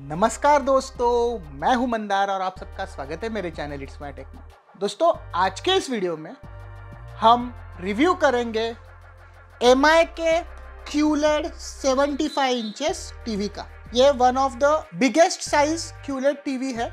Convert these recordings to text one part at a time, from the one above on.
नमस्कार दोस्तों, मैं हूं मंदार और आप सबका स्वागत है मेरे चैनल इट्स माय टेक में। दोस्तों, आज के इस वीडियो में हम रिव्यू करेंगे MI के QLED 75 इंचेस टीवी का। ये one of the biggest size QLED TV है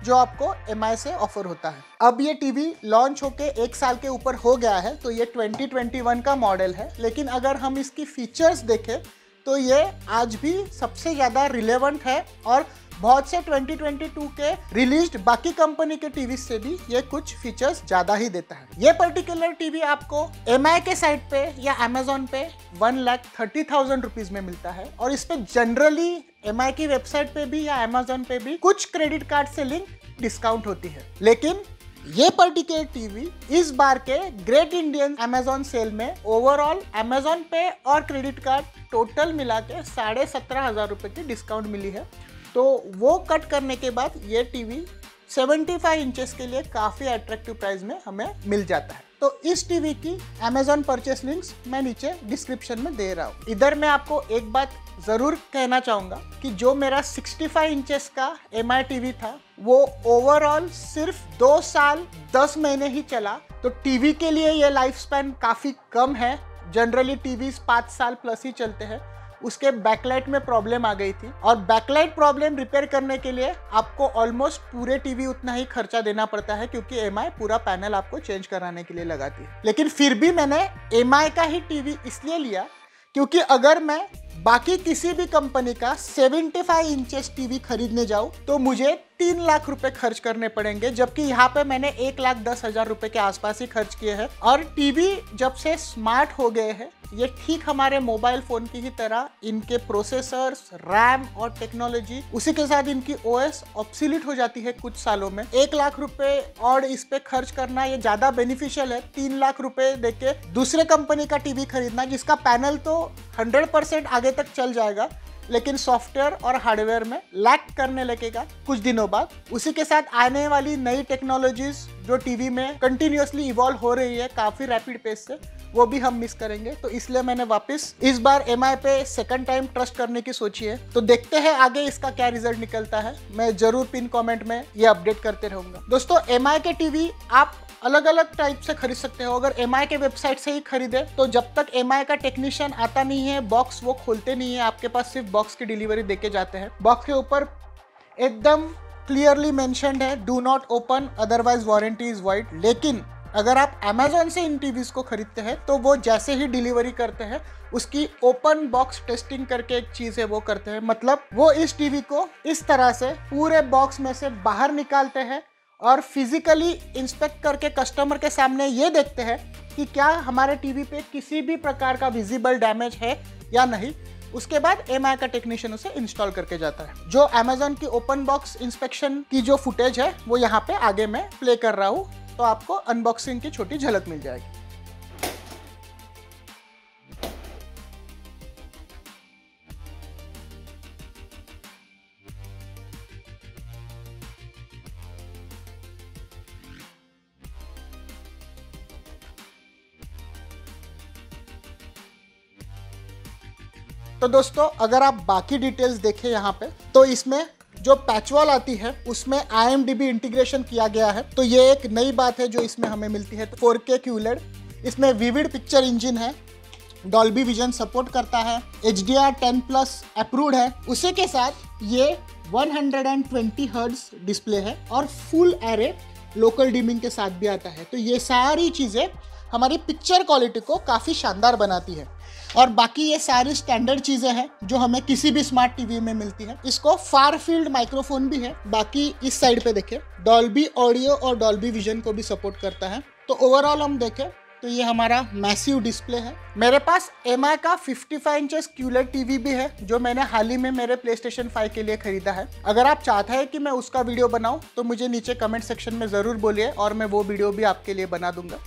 जो आपको MI से ऑफर होता है। अब ये टीवी लॉन्च होके 1 साल के ऊपर हो गया है, तो ये 2021 का मॉडल है। लेकिन अगर हम इसकी फीचर्स देखें तो ये आज भी सबसे ज़्यादा रिलेवेंट है और बहुत से 2022 के रिलीज्ड बाकी कंपनी के टीवी से भी ये कुछ फीचर्स ज़्यादा ही देता है। ये पर्टिकुलर टीवी आपको MI के साइट पे या Amazon पे 1,30,000 रुपीज़ में मिलता है और इस पे जनरली MI की वेबसाइट पे भी या Amazon पे भी कुछ क्रेडिट कार्ड से लिंक डिस्काउंट होती है। लेकिन ये पर्टिकुलर टीवी इस बार के ग्रेट इंडियन Amazon सेल में ओवरऑल Amazon पे और क्रेडिट कार्ड टोटल मिला के 17,500 रुपये की डिस्काउंट मिली है। तो वो कट करने के बाद ये टीवी 75 इंचेस के लिए काफ़ी अट्रैक्टिव प्राइस में हमें मिल जाता है। तो इस टीवी की Amazon परचेस लिंक्स मैं नीचे डिस्क्रिप्शन में दे रहा हूँ। इधर मैं आपको एक बात ज़रूर कहना चाहूँगा कि जो मेरा 65 इंचेस का MI टीवी था वो ओवरऑल सिर्फ 2 साल 10 महीने ही चला। तो टीवी के लिए ये लाइफ स्पैन काफ़ी कम है। जनरली टीवीज 5 साल प्लस ही चलते हैं। उसके बैकलाइट में प्रॉब्लम आ गई थी और बैकलाइट प्रॉब्लम रिपेयर करने के लिए आपको ऑलमोस्ट पूरे टीवी उतना ही खर्चा देना पड़ता है, क्योंकि MI पूरा पैनल आपको चेंज कराने के लिए लगाती है। लेकिन फिर भी मैंने MI का ही टीवी इसलिए लिया क्योंकि अगर मैं बाकी किसी भी कंपनी का 75 इंचेस टीवी खरीदने जाऊं तो मुझे 3 लाख रुपए खर्च करने पड़ेंगे, जबकि यहाँ पे मैंने 1,10,000 रुपए के आसपास ही खर्च किए हैं। और टीवी जब से स्मार्ट हो गए हैं, ये ठीक हमारे मोबाइल फोन की ही तरह इनके प्रोसेसर्स, रैम और टेक्नोलॉजी, उसी के साथ इनकी OS ऑब्सोलीट हो जाती है कुछ सालों में। 1 लाख रुपए और इस पे खर्च करना ये ज्यादा बेनिफिशियल है 3 लाख रुपए देके दूसरे कंपनी का टीवी खरीदना, जिसका पैनल तो 100% आगे तक चल जाएगा लेकिन सॉफ्टवेयर और हार्डवेयर में लैक करने लगेगा कुछ दिनों बाद। उसी के साथ आने वाली नई टेक्नोलॉजीज जो टीवी में कंटिन्यूअसली इवॉल्व हो रही है काफ़ी रैपिड पेस से, वो भी हम मिस करेंगे। तो इसलिए मैंने वापस इस बार MI पे सेकंड टाइम ट्रस्ट करने की सोची है। तो देखते हैं आगे इसका क्या रिजल्ट निकलता है। मैं जरूर पिन कमेंट में ये अपडेट करते रहूँगा। दोस्तों, MI के टीवी आप अलग अलग टाइप से खरीद सकते हो। अगर MI के वेबसाइट से ही खरीदे तो जब तक MI का टेक्नीशियन आता नहीं है, बॉक्स वो खोलते नहीं है, आपके पास सिर्फ बॉक्स की डिलीवरी देके जाते हैं। बॉक्स के ऊपर एकदम क्लियरली मेंशन्ड है, do not open otherwise warranty is wide. लेकिन अगर आप Amazon से इन टीवीज को खरीदते हैं तो वो जैसे ही डिलीवरी करते हैं उसकी ओपन बॉक्स टेस्टिंग करके एक चीज़ है वो करते हैं। मतलब वो इस टीवी को इस तरह से पूरे बॉक्स में से बाहर निकालते हैं और फिजिकली इंस्पेक्ट करके कस्टमर के सामने ये देखते हैं कि क्या हमारे टीवी पे किसी भी प्रकार का विजिबल डैमेज है या नहीं। उसके बाद MI का टेक्नीशियन उसे इंस्टॉल करके जाता है। जो Amazon की ओपन बॉक्स इंस्पेक्शन की जो फुटेज है वो यहाँ पे आगे मैं प्ले कर रहा हूँ, तो आपको अनबॉक्सिंग की छोटी झलक मिल जाएगी। तो दोस्तों, अगर आप बाकी डिटेल्स देखें यहाँ पे तो इसमें जो पैच वॉल आती है उसमें IMDb इंटीग्रेशन किया गया है। तो ये एक नई बात है जो इसमें हमें मिलती है। 4K QLED, इसमें विविड पिक्चर इंजन है, डॉल्बी विजन सपोर्ट करता है, HDR10+ अप्रूव्ड है। उसी के साथ ये 120 हर्ट्ज डिस्प्ले है और फुल एरे लोकल डिमिंग के साथ भी आता है। तो ये सारी चीज़ें हमारी पिक्चर क्वालिटी को काफ़ी शानदार बनाती है। और बाकी ये सारी स्टैंडर्ड चीज़ें हैं जो हमें किसी भी स्मार्ट टीवी में मिलती है। इसको फार फील्ड माइक्रोफोन भी है। बाकी इस साइड पे देखें, डॉल्बी ऑडियो और डॉल्बी विजन को भी सपोर्ट करता है। तो ओवरऑल हम देखें तो ये हमारा मैसिव डिस्प्ले है। मेरे पास MI का 55 इंचेस QLED टीवी भी है जो मैंने हाल ही में मेरे PlayStation 5 के लिए खरीदा है। अगर आप चाहते हैं कि मैं उसका वीडियो बनाऊं तो मुझे नीचे कमेंट सेक्शन में ज़रूर बोलिए और मैं वो वीडियो भी आपके लिए बना दूंगा।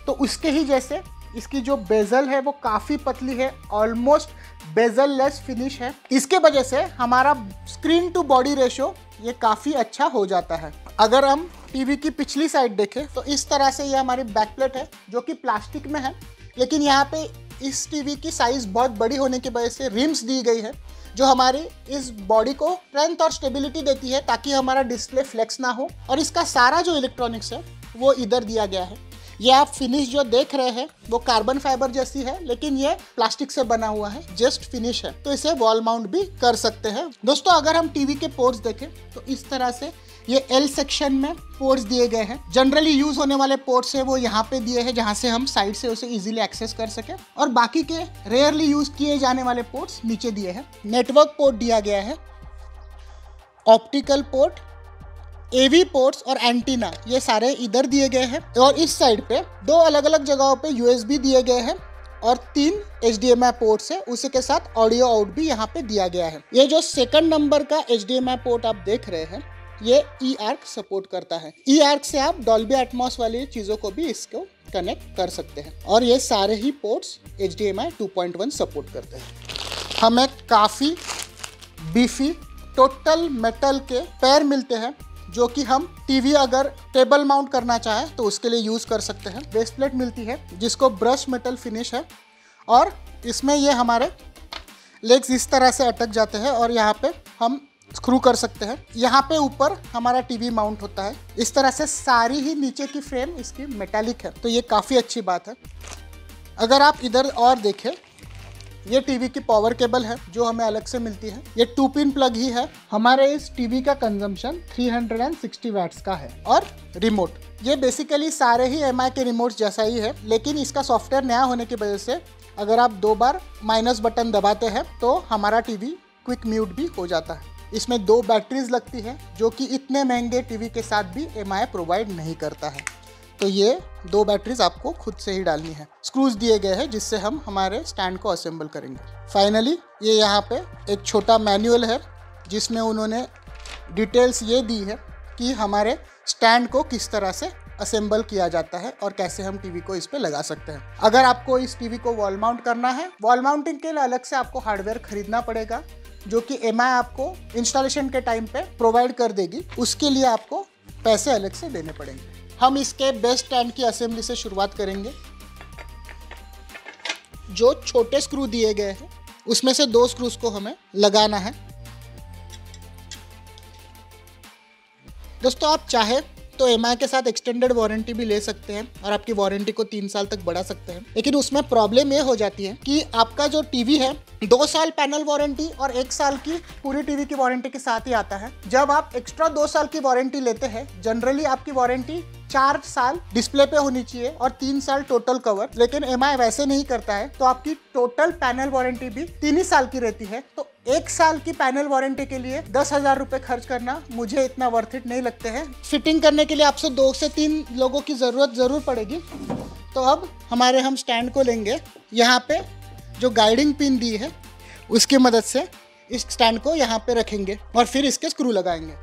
तो उसके ही जैसे इसकी जो बेजल है वो काफ़ी पतली है, ऑलमोस्ट बेजल लेस फिनिश है। इसके वजह से हमारा स्क्रीन टू बॉडी रेशो ये काफ़ी अच्छा हो जाता है। अगर हम टीवी की पिछली साइड देखें तो इस तरह से ये हमारी बैक प्लेट है जो कि प्लास्टिक में है, लेकिन यहाँ पे इस टीवी की साइज़ बहुत बड़ी होने की वजह से रिम्स दी गई है जो हमारी इस बॉडी को स्ट्रेंथ और स्टेबिलिटी देती है ताकि हमारा डिस्प्ले फ्लेक्स ना हो। और इसका सारा जो इलेक्ट्रॉनिक्स है वो इधर दिया गया है। ये आप फिनिश जो देख रहे हैं वो कार्बन फाइबर जैसी है, लेकिन ये प्लास्टिक से बना हुआ है, जस्ट फिनिश है, तो इसे वॉल माउंट भी कर सकते हैं। दोस्तों अगर हम टीवी के पोर्ट्स देखें तो इस तरह से ये एल सेक्शन में पोर्ट्स दिए गए हैं। जनरली यूज होने वाले पोर्ट्स है वो यहाँ पे दिए हैं, जहाँ से हम साइड से उसे इजीली एक्सेस कर सके, और बाकी के रेयरली यूज किए जाने वाले पोर्ट्स नीचे दिए हैं। नेटवर्क पोर्ट दिया गया है, ऑप्टिकल पोर्ट, एवी पोर्ट्स और एंटीना ये सारे इधर दिए गए हैं। और इस साइड पे 2 अलग अलग जगहों पे यूएसबी दिए गए हैं और 3 HDMI पोर्ट्स है, उसी के साथ ऑडियो आउट भी यहाँ पे दिया गया है। ये जो सेकंड नंबर का HDMI पोर्ट आप देख रहे हैं ये eARC सपोर्ट करता है। eARC से आप डॉल्बी एटमॉस वाली चीज़ों को भी इसको कनेक्ट कर सकते हैं। और ये सारे ही पोर्ट्स HDMI 2.1 सपोर्ट करते हैं। हमें काफ़ी बीफी टोटल मेटल के पैर मिलते हैं जो कि हम टीवी अगर टेबल माउंट करना चाहें तो उसके लिए यूज़ कर सकते हैं। बेस प्लेट मिलती है जिसको ब्रश मेटल फिनिश है, और इसमें ये हमारे लेग्स इस तरह से अटक जाते हैं और यहाँ पे हम स्क्रू कर सकते हैं। यहाँ पे ऊपर हमारा टीवी माउंट होता है। इस तरह से सारी ही नीचे की फ्रेम इसकी मेटालिक है, तो ये काफ़ी अच्छी बात है। अगर आप इधर और देखें, ये टीवी की पावर केबल है जो हमें अलग से मिलती है। ये 2 पिन प्लग ही है। हमारे इस टीवी का कंजम्पशन 360 वैट्स का है। और रिमोट, ये बेसिकली सारे ही एमआई के रिमोट्स जैसा ही है, लेकिन इसका सॉफ्टवेयर नया होने की वजह से अगर आप 2 बार माइनस बटन दबाते हैं तो हमारा टीवी क्विक म्यूट भी हो जाता है। इसमें 2 बैटरीज लगती है जो कि इतने महंगे टीवी के साथ भी एमआई प्रोवाइड नहीं करता है, तो ये 2 बैटरीज आपको खुद से ही डालनी है। स्क्रूज दिए गए हैं जिससे हम हमारे स्टैंड को असेंबल करेंगे। फाइनली ये यहाँ पे एक छोटा मैनुअल है जिसमें उन्होंने डिटेल्स ये दी है कि हमारे स्टैंड को किस तरह से असेंबल किया जाता है और कैसे हम टीवी को इस पे लगा सकते हैं। अगर आपको इस टीवी को वॉल माउंट करना है, वॉल माउंटिंग के लिए अलग से आपको हार्डवेयर खरीदना पड़ेगा जो कि एमआई आपको इंस्टॉलेशन के टाइम पे प्रोवाइड कर देगी। उसके लिए आपको पैसे अलग से देने पड़ेंगे। हम इसके बेस स्टैंड की असेंबली से शुरुआत करेंगे। जो छोटे स्क्रू दिए गए हैं उसमें से 2 स्क्रूज को हमें लगाना है। दोस्तों आप चाहे तो एमआई के साथ एक्सटेंडेड वारंटी भी ले सकते हैं और आपकी वारंटी को 3 साल तक बढ़ा सकते हैं, लेकिन उसमें प्रॉब्लम ये हो जाती है कि आपका जो टीवी है 2 साल पैनल वारंटी और 1 साल की पूरी टीवी की वारंटी के साथ ही आता है। जब आप एक्स्ट्रा 2 साल की वारंटी लेते हैं, जनरली आपकी वारंटी 4 साल डिस्प्ले पे होनी चाहिए और 3 साल टोटल कवर, लेकिन एमआई वैसे नहीं करता है, तो आपकी टोटल पैनल वारंटी भी 3 ही साल की रहती है। तो 1 साल की पैनल वारंटी के लिए 10,000 रुपए खर्च करना मुझे इतना वर्थ इट नहीं लगते हैं। फिटिंग करने के लिए आपसे 2 से 3 लोगों की ज़रूरत ज़रूर पड़ेगी। तो अब हम स्टैंड को लेंगे, यहाँ पे जो गाइडिंग पिन दी है उसकी मदद से इस स्टैंड को यहाँ पे रखेंगे और फिर इसके स्क्रू लगाएंगे।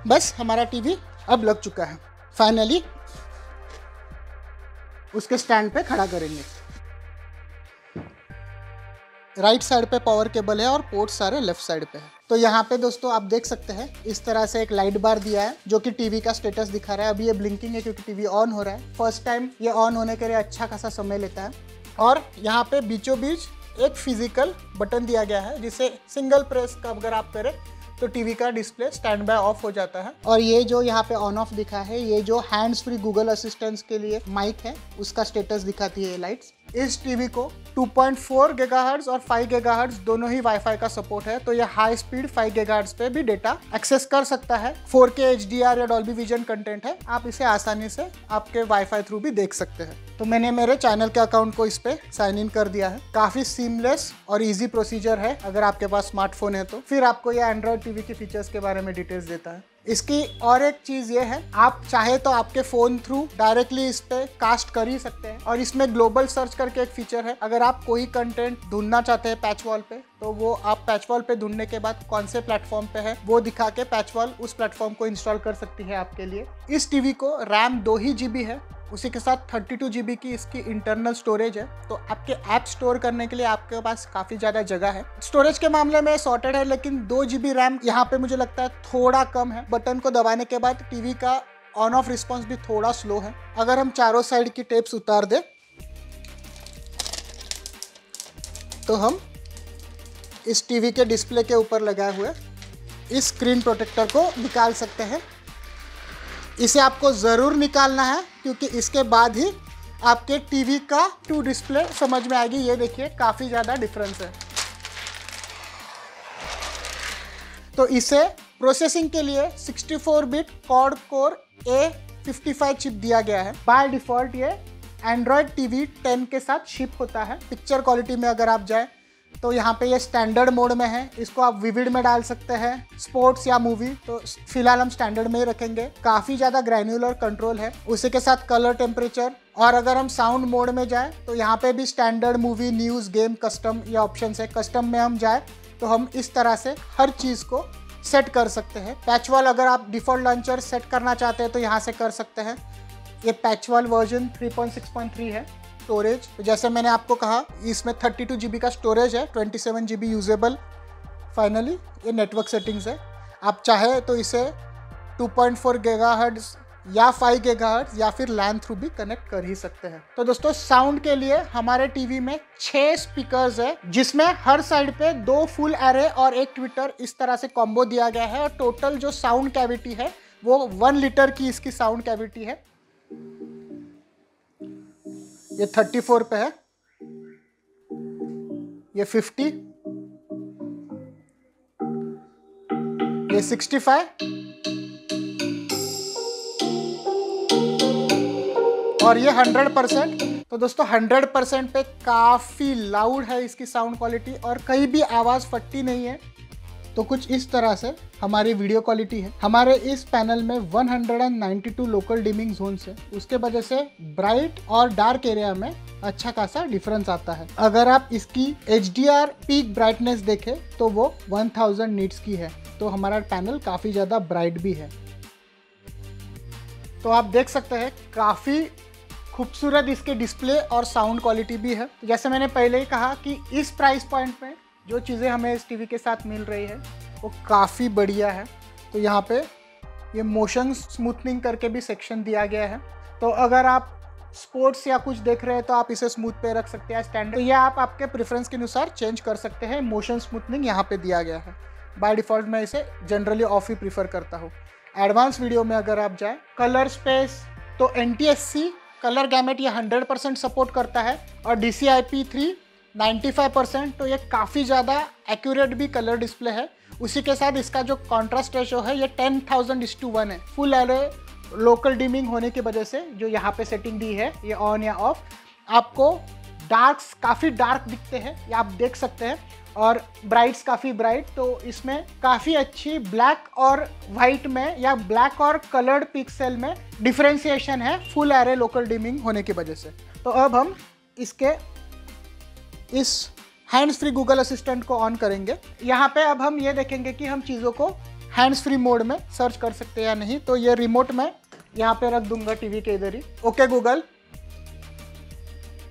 बस हमारा टीवी अब लग चुका है। फाइनली उसके स्टैंड पे खड़ा करेंगे। राइट साइड पे पावर केबल है और पोर्ट सारे लेफ्ट साइड पे है। तो यहाँ पे दोस्तों आप देख सकते हैं इस तरह से एक लाइट बार दिया है जो कि टीवी का स्टेटस दिखा रहा है। अभी ये ब्लिंकिंग है क्योंकि टीवी ऑन हो रहा है। फर्स्ट टाइम ये ऑन होने के लिए अच्छा खासा समय लेता है। और यहाँ पे बीचों बीच एक फिजिकल बटन दिया गया है जिसे सिंगल प्रेस का अगर आप करें तो टीवी का डिस्प्ले स्टैंड बाय ऑफ हो जाता है। और ये जो यहाँ पे ऑन ऑफ दिखा है, ये जो हैंड्स फ्री गूगल असिस्टेंस के लिए माइक है उसका स्टेटस दिखाती है ये लाइट्स। इस टीवी को 2.4 गीगाहर्ट्ज और 5 गीगाहर्ट्ज दोनों ही वाईफाई का सपोर्ट है, तो ये हाई स्पीड 5 गीगाहर्ट्ज पे भी डेटा एक्सेस कर सकता है। 4K HDR या डॉल्बी विजन कंटेंट है, आप इसे आसानी से आपके वाईफाई थ्रू भी देख सकते हैं। तो मैंने मेरे चैनल के अकाउंट को इस पे साइन इन कर दिया है। काफी सीमलेस और इजी प्रोसीजर है अगर आपके पास स्मार्टफोन है तो। फिर आपको ये एंड्रॉइड टीवी के फीचर्स के बारे में डिटेल्स देता है। इसकी और एक चीज ये है, आप चाहे तो आपके फोन थ्रू डायरेक्टली इस पे कास्ट कर ही सकते हैं। और इसमें ग्लोबल सर्च करके एक फीचर है, अगर आप कोई कंटेंट ढूंढना चाहते हैं पैच वॉल पे, तो वो आप पैच वॉल पे ढूंढने के बाद कौन से प्लेटफॉर्म पे है वो दिखा के पैच वॉल उस प्लेटफॉर्म को इंस्टॉल कर सकती है आपके लिए। इस टीवी को रैम 2 ही GB है, उसी के साथ 32 GB की इसकी इंटरनल स्टोरेज है। तो आपके ऐप स्टोर करने के लिए आपके पास काफ़ी ज़्यादा जगह है। स्टोरेज के मामले में सॉर्टेड है, लेकिन 2 GB रैम यहाँ पे मुझे लगता है थोड़ा कम है। बटन को दबाने के बाद टीवी का ऑन ऑफ रिस्पॉन्स भी थोड़ा स्लो है। अगर हम चारों साइड की टेप्स उतार दें तो हम इस टीवी के डिस्प्ले के ऊपर लगाए हुए इस स्क्रीन प्रोटेक्टर को निकाल सकते हैं। इसे आपको ज़रूर निकालना है क्योंकि इसके बाद ही आपके टीवी का टू डिस्प्ले समझ में आएगी। ये देखिए काफ़ी ज़्यादा डिफरेंस है। तो इसे प्रोसेसिंग के लिए 64 bit quad core A55 chip दिया गया है। बाय डिफ़ॉल्ट ये एंड्रॉयड टीवी 10 के साथ शिप होता है। पिक्चर क्वालिटी में अगर आप जाए तो यहाँ पे ये स्टैंडर्ड मोड में है। इसको आप विविड में डाल सकते हैं, स्पोर्ट्स या मूवी। तो फिलहाल हम स्टैंडर्ड में ही रखेंगे। काफ़ी ज़्यादा ग्रैन्युलर कंट्रोल है, उसी के साथ कलर, टेम्परेचर। और अगर हम साउंड मोड में जाए तो यहाँ पे भी standard, movie, news, game, custom ये ऑप्शन है। कस्टम में हम जाए तो हम इस तरह से हर चीज़ को सेट कर सकते हैं। पैचवॉल अगर आप डिफ़ॉल्ट लॉन्चर सेट करना चाहते हैं तो यहाँ से कर सकते हैं। ये पैचवॉल वर्जन 3.6.3 है। स्टोरेज तो जैसे मैंने आपको कहा इसमें 32 GB का स्टोरेज है, 27 GB यूजेबल। फाइनली ये नेटवर्क सेटिंग्स है। आप चाहे तो इसे 2.4 GHz या 5 GHz या फिर लैन थ्रू भी कनेक्ट कर ही सकते हैं। तो दोस्तों साउंड के लिए हमारे टीवी में 6 स्पीकर्स है, जिसमें हर साइड पे 2 फुल एरे और 1 ट्विटर इस तरह से कॉम्बो दिया गया है। और टोटल जो साउंड कैविटी है वो 1 लीटर की इसकी साउंड कैविटी है। ये 34 पे है, ये 50, ये 65 और ये 100%। तो दोस्तों 100% पे काफ़ी लाउड है इसकी साउंड क्वालिटी और कहीं भी आवाज़ फटती नहीं है। तो कुछ इस तरह से हमारी वीडियो क्वालिटी है। हमारे इस पैनल में 192 लोकल डिमिंग जोन्स है, उसके वजह से ब्राइट और डार्क एरिया में अच्छा खासा डिफरेंस आता है। अगर आप इसकी HDR पीक ब्राइटनेस देखें तो वो 1000 निट्स की है। तो हमारा पैनल काफ़ी ज़्यादा ब्राइट भी है। तो आप देख सकते हैं काफ़ी खूबसूरत इसके डिस्प्ले और साउंड क्वालिटी भी है। जैसे मैंने पहले ही कहा कि इस प्राइस पॉइंट में जो चीज़ें हमें इस टीवी के साथ मिल रही है वो काफ़ी बढ़िया है। तो यहाँ पे ये मोशन स्मूथनिंग करके भी सेक्शन दिया गया है। तो अगर आप स्पोर्ट्स या कुछ देख रहे हैं तो आप इसे स्मूथ पे रख सकते हैं स्टैंडर्ड। तो ये आप आपके प्रेफरेंस के अनुसार चेंज कर सकते हैं। मोशन स्मूथनिंग यहाँ पे दिया गया है। बाय डिफ़ॉल्ट मैं इसे जनरली ऑफ ही प्रीफर करता हूँ। एडवांस वीडियो में अगर आप जाए, कलर स्पेस तो NTSC कलर गैमेट ये 100% सपोर्ट करता है और DCI-P3 95%। तो ये काफ़ी ज़्यादा एक्यूरेट भी कलर डिस्प्ले है। उसी के साथ इसका जो कॉन्ट्रास्ट रेशो है ये 10,000:1 है। फुल एरे लोकल डिमिंग होने की वजह से जो यहाँ पे सेटिंग दी है ये ऑन या ऑफ, आपको डार्क्स काफ़ी डार्क दिखते हैं, ये आप देख सकते हैं, और ब्राइट्स काफ़ी ब्राइट। तो इसमें काफ़ी अच्छी ब्लैक और वाइट में या ब्लैक और कलर्ड पिक्सल में डिफ्रेंसिएशन है फुल एरे लोकल डिमिंग होने की वजह से। तो अब हम इसके इस हैंड्स फ्री गूगल असिस्टेंट को ऑन करेंगे। यहाँ पे अब हम ये देखेंगे कि हम चीज़ों को हैंड्स फ्री मोड में सर्च कर सकते हैं या नहीं। तो ये रिमोट में यहाँ पे रख दूंगा टीवी के इधर ही। Okay Google,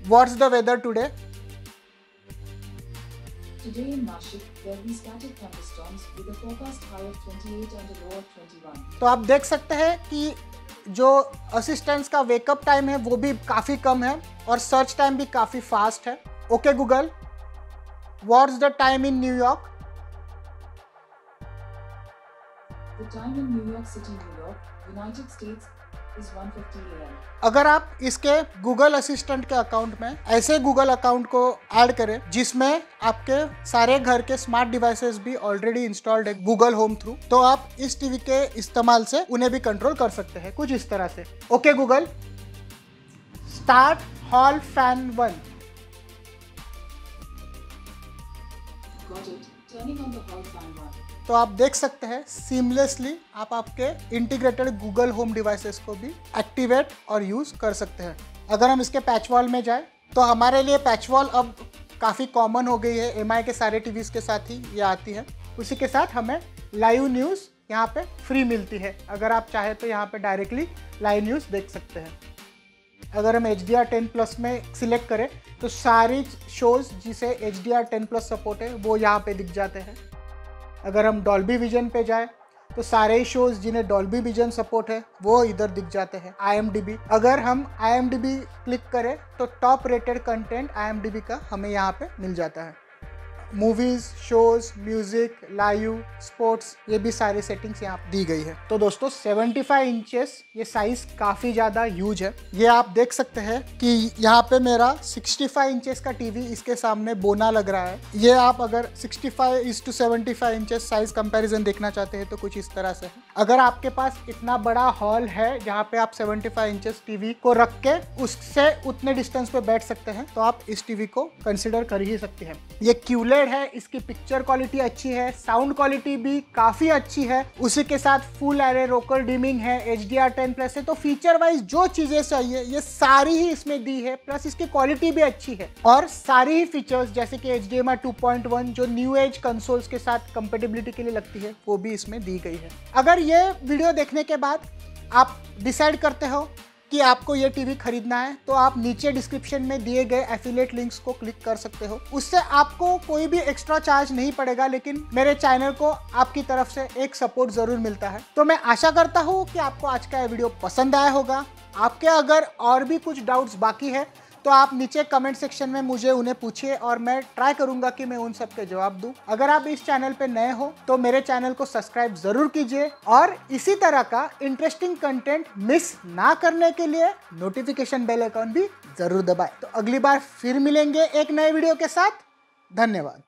what's the weather today? Today in Nashik, there will be scattered thunderstorms with a forecast high of 28 and a low of 21. तो आप देख सकते हैं कि जो असिस्टेंट्स का वेकअप टाइम है वो भी काफ़ी कम है और सर्च टाइम भी काफ़ी फास्ट है। Okay Google, what's the time in New York? The time in New York City, New York, United States is 1:50 AM. अगर आप इसके गूगल असिस्टेंट के अकाउंट में ऐसे गूगल अकाउंट को ऐड करें जिसमें आपके सारे घर के स्मार्ट डिवाइसेस भी ऑलरेडी इंस्टॉल्ड है गूगल होम थ्रू, तो आप इस टीवी के इस्तेमाल से उन्हें भी कंट्रोल कर सकते हैं कुछ इस तरह से। Okay Google, start hall fan 1। Got it. Turning on the hall fan 1. तो आप देख सकते हैं सीमलेसली आप आपके इंटीग्रेटेड गूगल होम डिवाइसेस को भी एक्टिवेट और यूज़ कर सकते हैं। अगर हम इसके पैच वॉल में जाए तो हमारे लिए पैच वॉल अब काफ़ी कॉमन हो गई है। MI के सारे टीवीज़ के साथ ही ये आती है। उसी के साथ हमें लाइव न्यूज़ यहाँ पे फ्री मिलती है। अगर आप चाहे तो यहाँ पे डायरेक्टली लाइव न्यूज़ देख सकते हैं। अगर हम HDR10+ में सिलेक्ट करें तो सारी शोज़ जिसे HDR10+ सपोर्ट है वो यहाँ पे दिख जाते हैं। अगर हम डॉल्बी विजन पे जाए तो सारे ही शोज जिन्हें डॉल्बी विजन सपोर्ट है वो इधर दिख जाते हैं। IMDb, अगर हम IMDb क्लिक करें तो टॉप रेटेड कंटेंट IMDb का हमें यहाँ पे मिल जाता है। Movies, shows, music, live, sports, ये भी सारी सेटिंग्स यहाँ दी गई है। तो दोस्तों 75 इंचेस ये साइज काफी ज्यादा ह्यूज है। ये आप देख सकते हैं कि यहाँ पे मेरा 65 इंचेस का टीवी इसके सामने बोना लग रहा है। ये आप अगर 65:75 इंचेस साइज कंपैरिजन देखना चाहते हैं तो कुछ इस तरह से है। अगर आपके पास इतना बड़ा हॉल है जहाँ पे आप 75 इंचेस टीवी को रख के उससे उतने डिस्टेंस पे बैठ सकते हैं तो आप इस टीवी को कंसिडर कर ही सकते हैं। ये QLED है, इसकी पिक्चर क्वालिटी अच्छी है, साउंड क्वालिटी भी काफी अच्छी है, उसी के साथ फुल एरे रोकर डिमिंग है, HDR10+ है। तो फीचर वाइज जो चीजें चाहिए ये सारी ही इसमें दी है, प्लस इसकी क्वालिटी भी अच्छी है और सारी ही फीचर्स जैसे कि HDMI 2.1 जो न्यू एज कंसोल्स के साथ कंपेटिबिलिटी के लिए लगती है वो भी इसमें दी गई है। अगर ये वीडियो देखने के बाद आप डिसाइड करते हो कि आपको ये टीवी खरीदना है तो आप नीचे डिस्क्रिप्शन में दिए गए एफिलिएट लिंक्स को क्लिक कर सकते हो। उससे आपको कोई भी एक्स्ट्रा चार्ज नहीं पड़ेगा, लेकिन मेरे चैनल को आपकी तरफ से एक सपोर्ट जरूर मिलता है। तो मैं आशा करता हूँ कि आपको आज का ये वीडियो पसंद आया होगा। आपके अगर और भी कुछ डाउट्स बाकी है तो आप नीचे कमेंट सेक्शन में मुझे उन्हें पूछिए और मैं ट्राई करूंगा कि मैं उन सब के जवाब दूं। अगर आप इस चैनल पे नए हो तो मेरे चैनल को सब्सक्राइब जरूर कीजिए और इसी तरह का इंटरेस्टिंग कंटेंट मिस ना करने के लिए नोटिफिकेशन बेल आइकॉन भी जरूर दबाएं। तो अगली बार फिर मिलेंगे एक नए वीडियो के साथ। धन्यवाद।